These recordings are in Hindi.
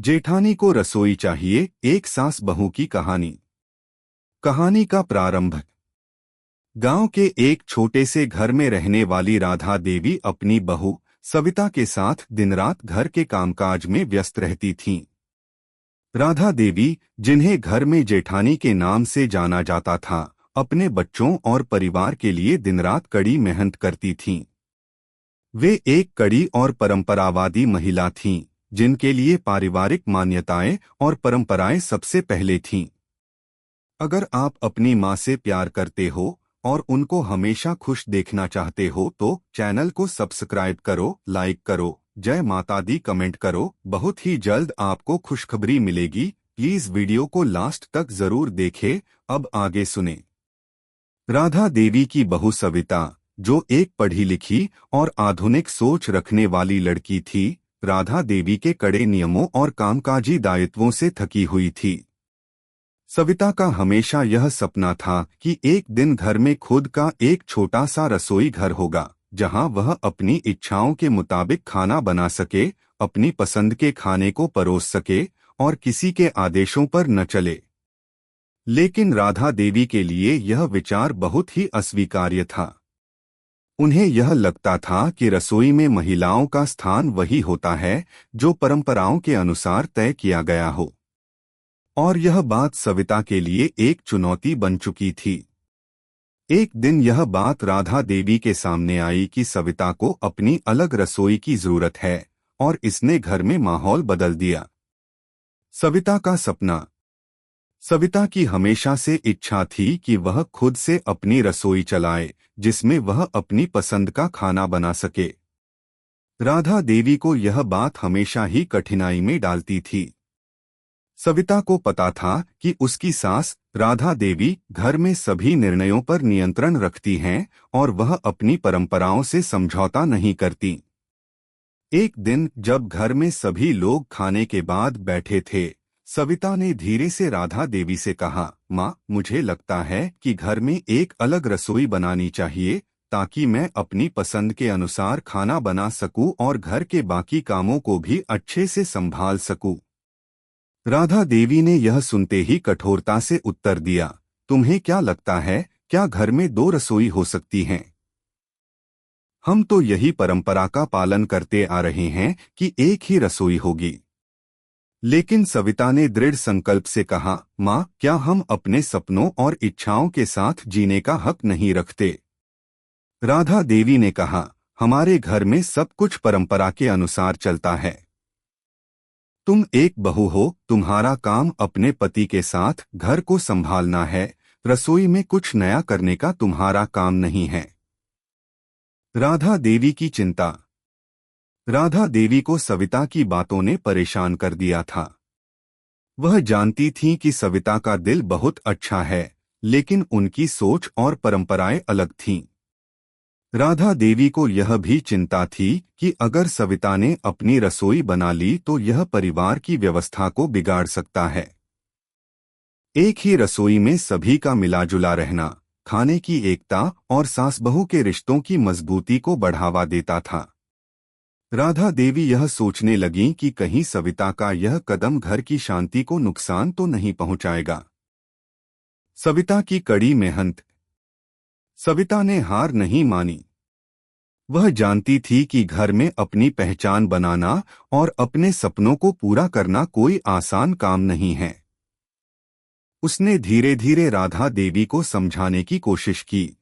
जेठानी को रसोई चाहिए, एक सास बहू की कहानी। कहानी का प्रारंभ। गांव के एक छोटे से घर में रहने वाली राधा देवी अपनी बहू सविता के साथ दिनरात घर के कामकाज में व्यस्त रहती थीं। राधा देवी, जिन्हें घर में जेठानी के नाम से जाना जाता था, अपने बच्चों और परिवार के लिए दिनरात कड़ी मेहनत करती थीं। वे एक कड़ी और परंपरावादी महिला थीं, जिनके लिए पारिवारिक मान्यताएं और परंपराएं सबसे पहले थीं। अगर आप अपनी मां से प्यार करते हो और उनको हमेशा खुश देखना चाहते हो तो चैनल को सब्सक्राइब करो, लाइक करो, जय माता दी कमेंट करो। बहुत ही जल्द आपको खुशखबरी मिलेगी। प्लीज वीडियो को लास्ट तक जरूर देखें। अब आगे सुने। राधा देवी की बहू सविता, जो एक पढ़ी लिखी और आधुनिक सोच रखने वाली लड़की थी, राधा देवी के कड़े नियमों और कामकाजी दायित्वों से थकी हुई थी। सविता का हमेशा यह सपना था कि एक दिन घर में खुद का एक छोटा सा रसोई घर होगा, जहां वह अपनी इच्छाओं के मुताबिक खाना बना सके, अपनी पसंद के खाने को परोस सके और किसी के आदेशों पर न चले। लेकिन राधा देवी के लिए यह विचार बहुत ही अस्वीकार्य था। उन्हें यह लगता था कि रसोई में महिलाओं का स्थान वही होता है जो परंपराओं के अनुसार तय किया गया हो। और यह बात सविता के लिए एक चुनौती बन चुकी थी। एक दिन यह बात राधा देवी के सामने आई कि सविता को अपनी अलग रसोई की जरूरत है, और इसने घर में माहौल बदल दिया। सविता का सपना। सविता की हमेशा से इच्छा थी कि वह खुद से अपनी रसोई चलाए, जिसमें वह अपनी पसंद का खाना बना सके। राधा देवी को यह बात हमेशा ही कठिनाई में डालती थी। सविता को पता था कि उसकी सास राधा देवी घर में सभी निर्णयों पर नियंत्रण रखती हैं और वह अपनी परंपराओं से समझौता नहीं करती। एक दिन जब घर में सभी लोग खाने के बाद बैठे थे, सविता ने धीरे से राधा देवी से कहा, माँ, मुझे लगता है कि घर में एक अलग रसोई बनानी चाहिए, ताकि मैं अपनी पसंद के अनुसार खाना बना सकूं और घर के बाकी कामों को भी अच्छे से संभाल सकूं। राधा देवी ने यह सुनते ही कठोरता से उत्तर दिया, तुम्हें क्या लगता है, क्या घर में दो रसोई हो सकती हैं? हम तो यही परंपरा का पालन करते आ रहे हैं कि एक ही रसोई होगी। लेकिन सविता ने दृढ़ संकल्प से कहा, माँ, क्या हम अपने सपनों और इच्छाओं के साथ जीने का हक नहीं रखते? राधा देवी ने कहा, हमारे घर में सब कुछ परंपरा के अनुसार चलता है। तुम एक बहू हो, तुम्हारा काम अपने पति के साथ घर को संभालना है, रसोई में कुछ नया करने का तुम्हारा काम नहीं है। राधा देवी की चिंता। राधा देवी को सविता की बातों ने परेशान कर दिया था। वह जानती थी कि सविता का दिल बहुत अच्छा है, लेकिन उनकी सोच और परंपराएं अलग थीं। राधा देवी को यह भी चिंता थी कि अगर सविता ने अपनी रसोई बना ली तो यह परिवार की व्यवस्था को बिगाड़ सकता है। एक ही रसोई में सभी का मिलाजुला रहना, खाने की एकता और सास बहू के रिश्तों की मजबूती को बढ़ावा देता था। राधा देवी यह सोचने लगीं कि कहीं सविता का यह कदम घर की शांति को नुकसान तो नहीं पहुंचाएगा। सविता की कड़ी मेहनत। सविता ने हार नहीं मानी। वह जानती थी कि घर में अपनी पहचान बनाना और अपने सपनों को पूरा करना कोई आसान काम नहीं है। उसने धीरे धीरे राधा देवी को समझाने की कोशिश की।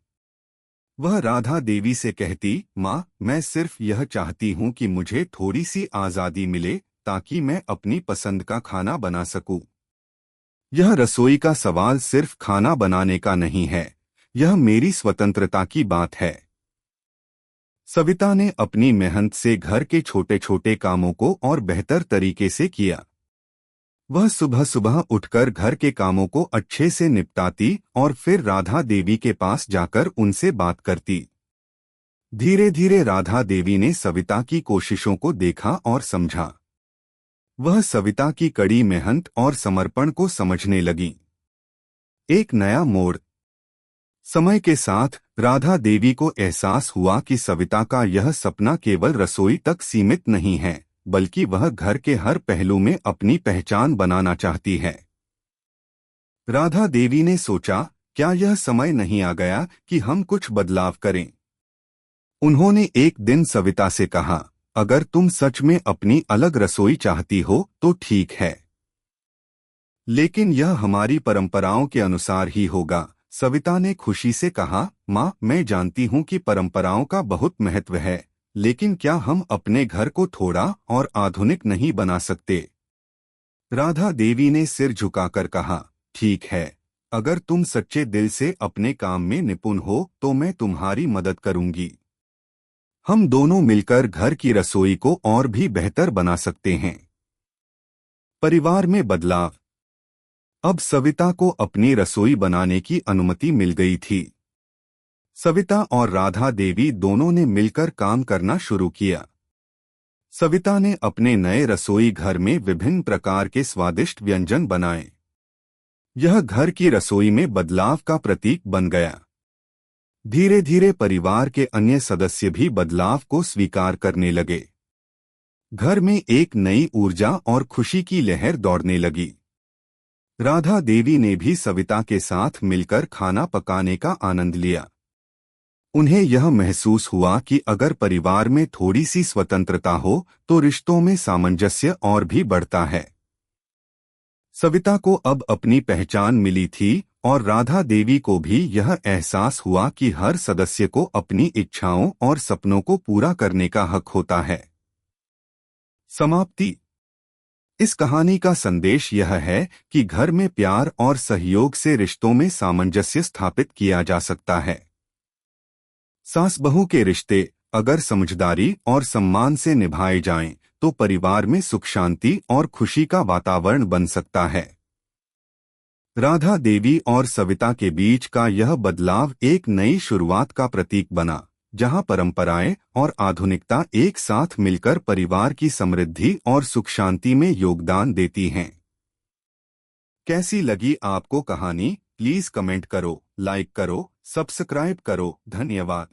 वह राधा देवी से कहती, माँ, मैं सिर्फ यह चाहती हूँ कि मुझे थोड़ी सी आज़ादी मिले, ताकि मैं अपनी पसंद का खाना बना सकूं। यह रसोई का सवाल सिर्फ खाना बनाने का नहीं है, यह मेरी स्वतंत्रता की बात है। सविता ने अपनी मेहनत से घर के छोटे छोटे कामों को और बेहतर तरीके से किया। वह सुबह सुबह उठकर घर के कामों को अच्छे से निपटाती और फिर राधा देवी के पास जाकर उनसे बात करती। धीरे धीरे राधा देवी ने सविता की कोशिशों को देखा और समझा। वह सविता की कड़ी मेहनत और समर्पण को समझने लगी। एक नया मोड़। समय के साथ राधा देवी को एहसास हुआ कि सविता का यह सपना केवल रसोई तक सीमित नहीं है, बल्कि वह घर के हर पहलू में अपनी पहचान बनाना चाहती है। राधा देवी ने सोचा, क्या यह समय नहीं आ गया कि हम कुछ बदलाव करें? उन्होंने एक दिन सविता से कहा, अगर तुम सच में अपनी अलग रसोई चाहती हो तो ठीक है, लेकिन यह हमारी परंपराओं के अनुसार ही होगा। सविता ने खुशी से कहा, माँ, मैं जानती हूँ कि परंपराओं का बहुत महत्व है, लेकिन क्या हम अपने घर को थोड़ा और आधुनिक नहीं बना सकते? राधा देवी ने सिर झुकाकर कहा, ठीक है, अगर तुम सच्चे दिल से अपने काम में निपुण हो तो मैं तुम्हारी मदद करूंगी। हम दोनों मिलकर घर की रसोई को और भी बेहतर बना सकते हैं। परिवार में बदलाव। अब सविता को अपनी रसोई बनाने की अनुमति मिल गई थी। सविता और राधा देवी दोनों ने मिलकर काम करना शुरू किया। सविता ने अपने नए रसोई घर में विभिन्न प्रकार के स्वादिष्ट व्यंजन बनाए। यह घर की रसोई में बदलाव का प्रतीक बन गया। धीरे धीरे परिवार के अन्य सदस्य भी बदलाव को स्वीकार करने लगे। घर में एक नई ऊर्जा और खुशी की लहर दौड़ने लगी। राधा देवी ने भी सविता के साथ मिलकर खाना पकाने का आनंद लिया। उन्हें यह महसूस हुआ कि अगर परिवार में थोड़ी सी स्वतंत्रता हो तो रिश्तों में सामंजस्य और भी बढ़ता है। सविता को अब अपनी पहचान मिली थी और राधा देवी को भी यह एहसास हुआ कि हर सदस्य को अपनी इच्छाओं और सपनों को पूरा करने का हक होता है। समाप्ति। इस कहानी का संदेश यह है कि घर में प्यार और सहयोग से रिश्तों में सामंजस्य स्थापित किया जा सकता है। सास बहू के रिश्ते अगर समझदारी और सम्मान से निभाए जाएं, तो परिवार में सुख शांति और खुशी का वातावरण बन सकता है। राधा देवी और सविता के बीच का यह बदलाव एक नई शुरुआत का प्रतीक बना, जहां परंपराएं और आधुनिकता एक साथ मिलकर परिवार की समृद्धि और सुख शांति में योगदान देती हैं। कैसी लगी आपको कहानी? प्लीज कमेंट करो, लाइक करो, सब्सक्राइब करो। धन्यवाद।